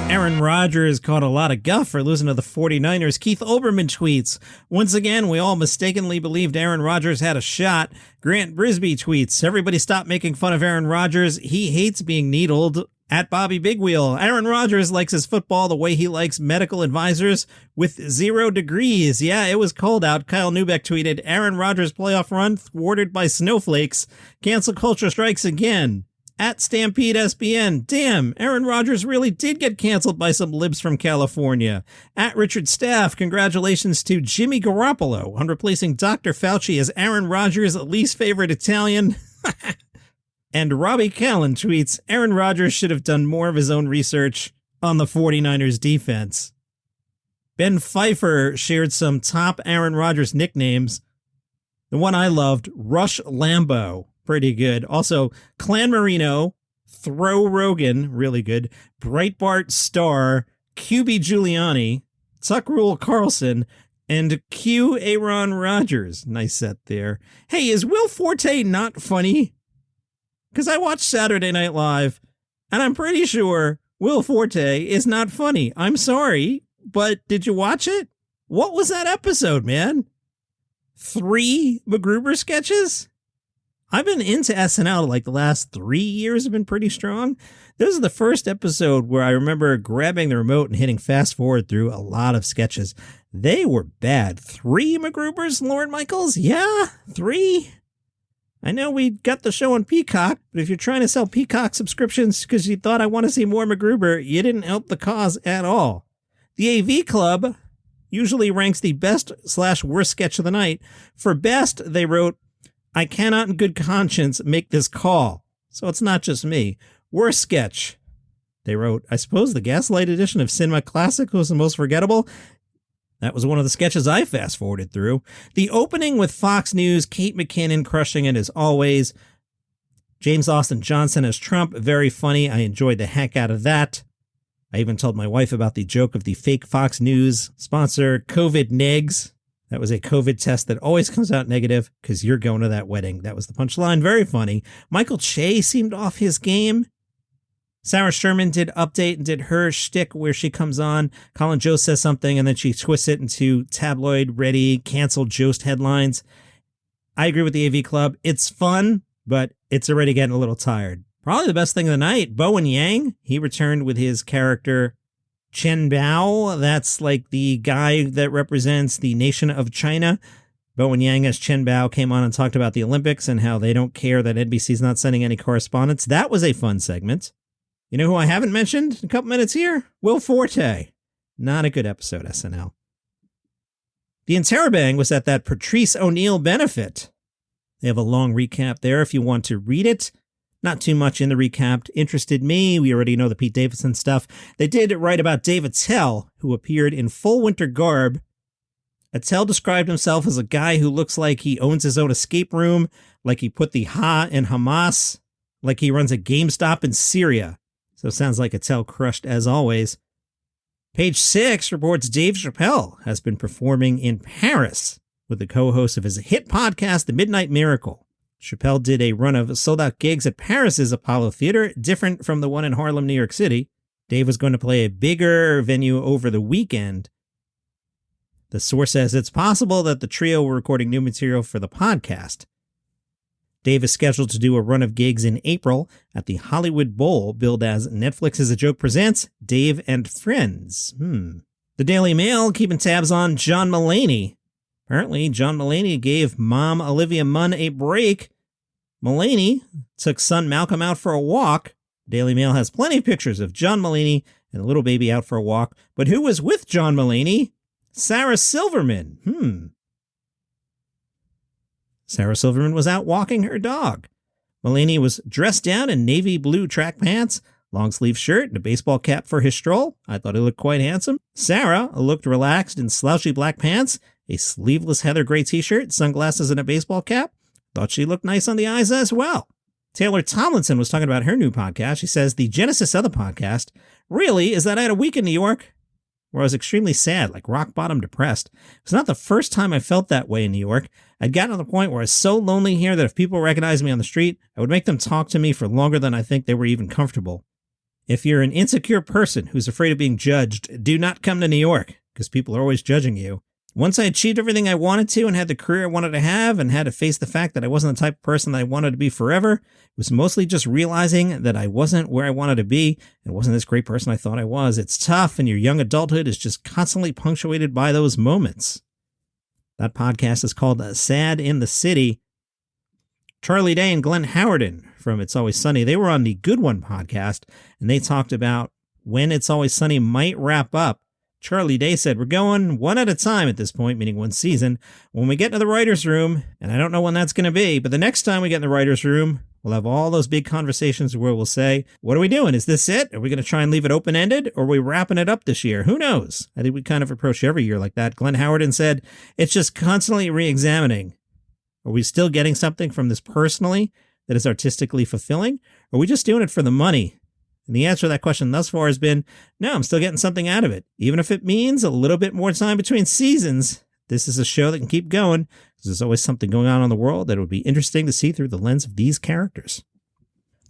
Aaron Rodgers caught a lot of guff for losing to the 49ers. Keith Olbermann tweets, once again, we all mistakenly believed Aaron Rodgers had a shot. Grant Brisby tweets, everybody stop making fun of Aaron Rodgers. He hates being needled. At Bobby Big Wheel, Aaron Rodgers likes his football the way he likes medical advisors with 0 degrees. Yeah, it was cold out. Kyle Neubeck tweeted, Aaron Rodgers playoff run thwarted by snowflakes. Cancel culture strikes again. At Stampede SBN, damn, Aaron Rodgers really did get canceled by some libs from California. At Richard Staff, congratulations to Jimmy Garoppolo on replacing Dr. Fauci as Aaron Rodgers' least favorite Italian. And Robbie Callen tweets, Aaron Rodgers should have done more of his own research on the 49ers defense. Ben Pfeiffer shared some top Aaron Rodgers nicknames. The one I loved, Rush Lambeau, pretty good. Also, Clan Marino, Throw Rogan, really good. Breitbart Star, QB Giuliani, Tuck Rule Carlson, and Q Aaron Rodgers. Nice set there. Hey, is Will Forte not funny? Because I watched Saturday Night Live, and I'm pretty sure Will Forte is not funny. I'm sorry, but did you watch it? What was that episode, man? 3 MacGruber sketches? I've been into SNL like the last 3 years have been pretty strong. This is the first episode where I remember grabbing the remote and hitting fast forward through a lot of sketches. They were bad. 3 MacGrubers, Lorne Michaels? Yeah, 3. I know we got the show on Peacock, but if you're trying to sell Peacock subscriptions because you thought I want to see more MacGruber, you didn't help the cause at all. The AV Club usually ranks the best/worst sketch of the night. For best, they wrote, I cannot in good conscience make this call. So it's not just me. Worst sketch. They wrote, I suppose the Gaslight edition of Cinema Classic was the most forgettable. That was one of the sketches I fast-forwarded through. The opening with Fox News, Kate McKinnon crushing it as always. James Austin Johnson as Trump, very funny. I enjoyed the heck out of that. I even told my wife about the joke of the fake Fox News sponsor, COVID Negs. That was a COVID test that always comes out negative because you're going to that wedding. That was the punchline. Very funny. Michael Che seemed off his game. Sarah Sherman did update and did her shtick where she comes on. Colin Jost says something and then she twists it into tabloid-ready, canceled Jost headlines. I agree with the AV Club. It's fun, but it's already getting a little tired. Probably the best thing of the night, Bowen Yang. He returned with his character Chen Bao. That's like the guy that represents the nation of China. Bowen Yang as Chen Bao came on and talked about the Olympics and how they don't care that NBC's not sending any correspondents. That was a fun segment. You know who I haven't mentioned in a couple minutes here? Will Forte. Not a good episode, SNL. The Interrobang was at that Patrice O'Neill benefit. They have a long recap there if you want to read it. Not too much in the recap interested me. We already know the Pete Davidson stuff. They did write about Dave Attell, who appeared in full winter garb. Attell described himself as a guy who looks like he owns his own escape room, like he put the Ha in Hamas, like he runs a GameStop in Syria. So sounds like Attell crushed as always. Page 6 reports Dave Chappelle has been performing in Paris with the co-host of his hit podcast, The Midnight Miracle. Chappelle did a run of sold-out gigs at Paris's Apollo Theater, different from the one in Harlem, New York City. Dave was going to play a bigger venue over the weekend. The source says it's possible that the trio were recording new material for the podcast. Dave is scheduled to do a run of gigs in April at the Hollywood Bowl, billed as Netflix is a Joke presents Dave and Friends. The Daily Mail keeping tabs on John Mulaney. Apparently, John Mulaney gave mom Olivia Munn a break. Mulaney took son Malcolm out for a walk. Daily Mail has plenty of pictures of John Mulaney and a little baby out for a walk. But who was with John Mulaney? Sarah Silverman. Sarah Silverman was out walking her dog. Mulaney was dressed down in navy blue track pants, long sleeve shirt, and a baseball cap for his stroll. I thought he looked quite handsome. Sarah looked relaxed in slouchy black pants, a sleeveless heather gray t-shirt, sunglasses, and a baseball cap. Thought she looked nice on the eyes as well. Taylor Tomlinson was talking about her new podcast. She says, the genesis of the podcast really is that I had a week in New York where I was extremely sad, like rock bottom depressed. It's not the first time I felt that way in New York. I'd gotten to the point where I was so lonely here that if people recognized me on the street, I would make them talk to me for longer than I think they were even comfortable. If you're an insecure person who's afraid of being judged, do not come to New York, because people are always judging you. Once I achieved everything I wanted to and had the career I wanted to have and had to face the fact that I wasn't the type of person that I wanted to be forever, it was mostly just realizing that I wasn't where I wanted to be and wasn't this great person I thought I was. It's tough, and your young adulthood is just constantly punctuated by those moments. That podcast is called Sad in the City. Charlie Day and Glen Howerton from It's Always Sunny, they were on the Good One podcast, and they talked about when It's Always Sunny might wrap up. Charlie Day said, we're going one at a time at this point, meaning one season. When we get into the writer's room, and I don't know when that's going to be, but the next time we get in the writer's room, we'll have all those big conversations where we'll say, what are we doing? Is this it? Are we going to try and leave it open-ended? Or are we wrapping it up this year? Who knows? I think we kind of approach every year like that. Glen Howerton said, it's just constantly re-examining. Are we still getting something from this personally that is artistically fulfilling? Or are we just doing it for the money? And the answer to that question thus far has been, no, I'm still getting something out of it. Even if it means a little bit more time between seasons, this is a show that can keep going, because there's always something going on in the world that would be interesting to see through the lens of these characters.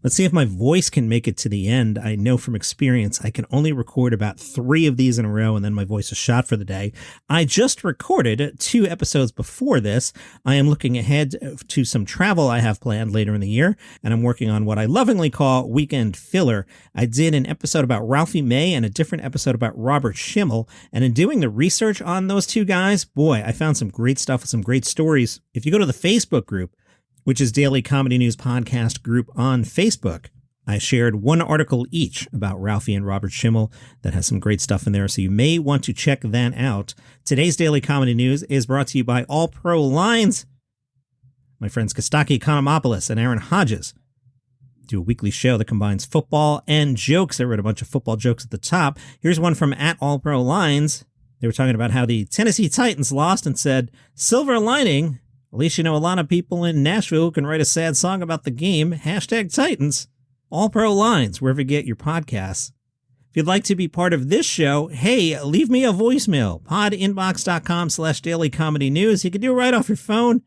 Let's see if my voice can make it to the end. I know from experience I can only record about 3 of these in a row, and then my voice is shot for the day. I just recorded 2 episodes before this. I am looking ahead to some travel I have planned later in the year, and I'm working on what I lovingly call weekend filler. I did an episode about Ralphie May and a different episode about Robert Schimmel, and in doing the research on those 2 guys, boy, I found some great stuff with some great stories. If you go to the Facebook group, which is Daily Comedy News Podcast group on Facebook, I shared 1 article each about Ralphie and Robert Schimmel that has some great stuff in there, so you may want to check that out. Today's Daily Comedy News is brought to you by All Pro Lines. My friends Kostaki Economopoulos and Aaron Hodges do a weekly show that combines football and jokes. I wrote a bunch of football jokes at the top. Here's one from @AllProLines. They were talking about how the Tennessee Titans lost and said, silver lining, at least you know a lot of people in Nashville can write a sad song about the game. #Titans. All Pro Lines, wherever you get your podcasts. If you'd like to be part of this show, hey, leave me a voicemail. podinbox.com/Daily Comedy News. You can do it right off your phone.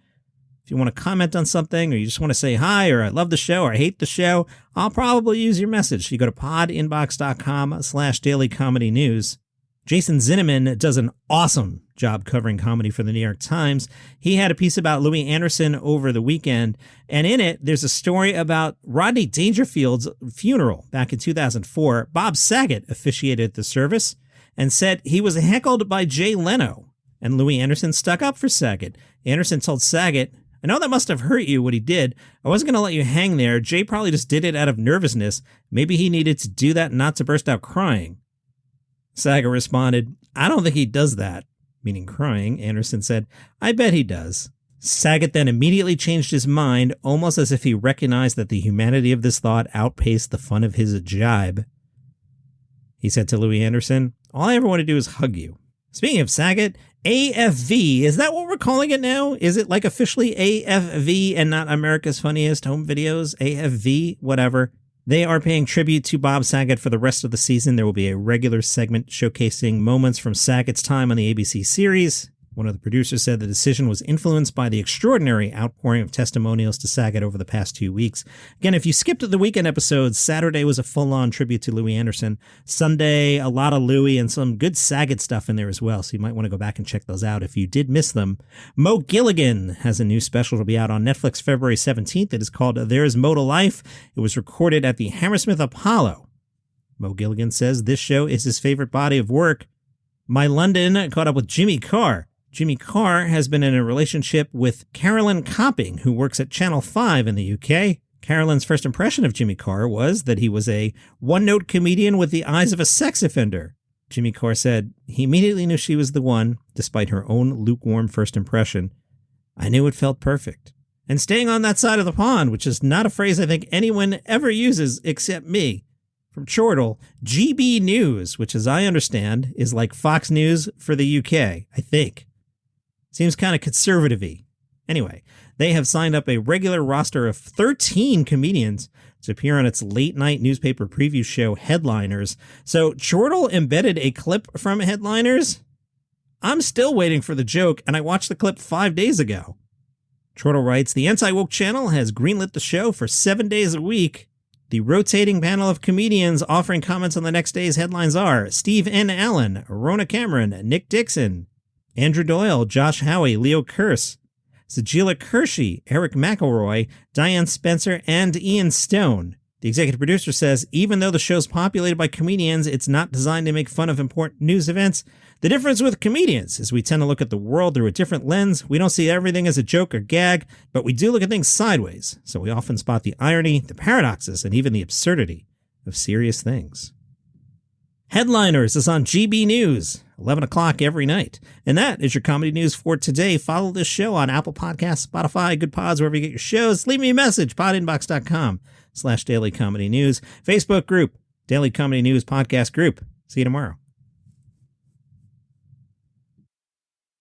If you want to comment on something, or you just want to say hi, or I love the show, or I hate the show, I'll probably use your message. You go to podinbox.com/Daily Comedy News. Jason Zinneman does an awesome job covering comedy for the New York Times. He had a piece about Louis Anderson over the weekend, and in it, there's a story about Rodney Dangerfield's funeral back in 2004. Bob Saget officiated the service and said he was heckled by Jay Leno, and Louis Anderson stuck up for Saget. Anderson told Saget, I know that must have hurt you what he did. I wasn't going to let you hang there. Jay probably just did it out of nervousness. Maybe he needed to do that not to burst out crying. Saget responded, I don't think he does that, meaning crying. Anderson said, I bet he does. Saget then immediately changed his mind, almost as if he recognized that the humanity of this thought outpaced the fun of his jibe. He said to Louis Anderson, all I ever want to do is hug you. Speaking of Saget, AFV, is that what we're calling it now? Is it like officially AFV and not America's Funniest Home Videos? AFV, whatever. They are paying tribute to Bob Saget for the rest of the season. There will be a regular segment showcasing moments from Saget's time on the ABC series. One of the producers said the decision was influenced by the extraordinary outpouring of testimonials to Saget over the past 2 weeks. Again, if you skipped the weekend episodes, Saturday was a full-on tribute to Louis Anderson. Sunday, a lot of Louis and some good Saget stuff in there as well, so you might want to go back and check those out if you did miss them. Mo Gilligan has a new special to be out on Netflix February 17th. It is called There's Mo to Life. It was recorded at the Hammersmith Apollo. Mo Gilligan says this show is his favorite body of work. My London caught up with Jimmy Carr. Jimmy Carr has been in a relationship with Carolyn Copping, who works at Channel 5 in the UK. Carolyn's first impression of Jimmy Carr was that he was a one-note comedian with the eyes of a sex offender. Jimmy Carr said he immediately knew she was the one, despite her own lukewarm first impression. I knew it felt perfect. And staying on that side of the pond, which is not a phrase I think anyone ever uses except me. From Chortle, GB News, which as I understand is like Fox News for the UK, I think. Seems kind of conservative-y. Anyway, they have signed up a regular roster of 13 comedians to appear on its late-night newspaper preview show, Headliners. So Chortle embedded a clip from Headliners. I'm still waiting for the joke, and I watched the clip 5 days ago. Chortle writes, the Anti-Woke Channel has greenlit the show for 7 days a week. The rotating panel of comedians offering comments on the next day's headlines are Steve N. Allen, Rona Cameron, Nick Dixon, Andrew Doyle, Josh Howie, Leo Kearse, Sajila Kershi, Eric McElroy, Diane Spencer, and Ian Stone. The executive producer says, even though the show's populated by comedians, it's not designed to make fun of important news events. The difference with comedians is we tend to look at the world through a different lens. We don't see everything as a joke or gag, but we do look at things sideways. So we often spot the irony, the paradoxes, and even the absurdity of serious things. Headliners is on GB News, 11 o'clock every night. And that is your comedy news for today. Follow this show on Apple Podcasts, Spotify, Good Pods, wherever you get your shows. Leave me a message, podinbox.com/Daily Comedy News. Facebook group, Daily Comedy News Podcast Group. See you tomorrow.